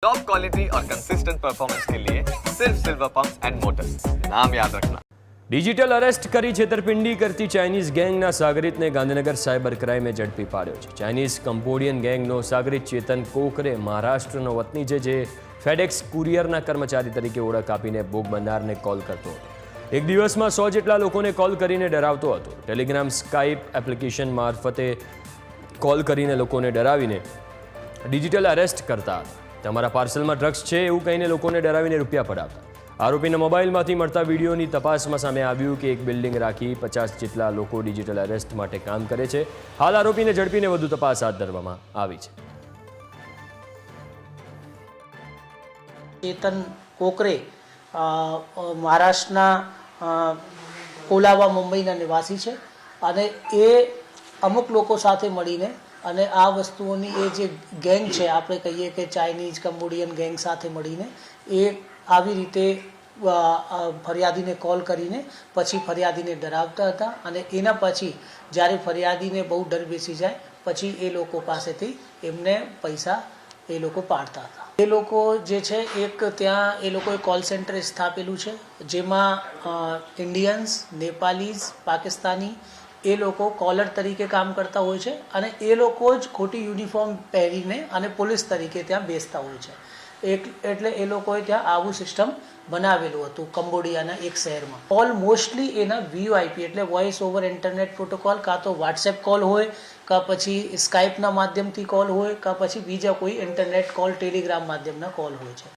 Top quality और consistent performance के लिए सिर्फ सिल्वर पंप्स एंड मोटर्स, नाम याद रखना। ડિજિટલ અરેસ્ટ કરી છેતરપિંડી કરતી ચાઇનીઝ ગેંગના સાગરિતને ગાંધીનગર સાયબર ક્રાઇમે ઝડપી પાડ્યો છે. ચાઇનીઝ કંબોડિયન ગેંગનો સાગરિત ચેતન કોકરે મહારાષ્ટ્રનો વતની છે, જે ફેડેક્સ કુરિયરના કર્મચારી તરીકે ઓળખ આપીને ભોગ બનનારને કોલ કરતો હતો. એક દિવસમાં 100 જેટલા લોકોને કોલ કરીને ડરાવતો હતો. ટેલિગ્રામ, સ્કાઇપ એપ્લિકેશન મારફતે કોલ કરીને લોકોને ડરાવીને ડિજિટલ અરેસ્ટ કરતા હતા. તમારા પાર્સલમાં ડ્રગ્સ છે એવું કહીને લોકોને ડરાવીને રૂપિયા પડાવતા. આરોપીના મોબાઈલમાંથી મળતા વિડીયોની તપાસમાં સામે આવ્યું કે એક બિલ્ડિંગ રાખી 50 જેટલા લોકો ડિજિટલ અરેસ્ટ માટે કામ કરે છે. હાલ આરોપીને ઝડપીને વધુ તપાસ હાથ ધરવામાં આવી છે. ચેતન કોકરે મહારાષ્ટ્રના કોલાવા મુંબઈના નિવાસી છે અને એ અમુક લોકો સાથે મળીને અને આ વસ્તુઓની એ જે ગેંગ છે, આપણે કહીએ કે ચાઇનીઝ કંબોડિયન ગેંગ સાથે મળીને એ આવી રીતે ફરિયાદીને કોલ કરીને પછી ફરિયાદીને ડરાવતા હતા અને એના પછી જ્યારે ફરિયાદીને બહુ ડર બેસી જાય પછી એ લોકો પાસેથી એમને પૈસા એ લોકો પાડતા હતા. એ લોકો જે છે એક ત્યાં એ લોકોએ કોલ સેન્ટર સ્થાપેલું છે, જેમાં ઇન્ડિયન્સ, નેપાલીઝ, પાકિસ્તાની એ લોકો કોલર તરીકે કામ કરતા હોય છે અને એ લોકો જ ખોટી યુનિફોર્મ પહેરીને અને પોલીસ તરીકે ત્યાં બેસતા હોય છે. એટલે એ લોકોએ ત્યાં આવું સિસ્ટમ બનાવેલું હતું કંબોડિયાના એક શહેરમાં. કોલ મોસ્ટલી એના VoIP એટલે વોઇસ ઓવર ઇન્ટરનેટ પ્રોટોકોલ, કાં તો વોટ્સએપ કોલ હોય, કાં પછી સ્કાઇપના માધ્યમથી કોલ હોય, કાં પછી બીજા કોઈ ઇન્ટરનેટ કોલ, ટેલિગ્રામ માધ્યમના કોલ હોય છે.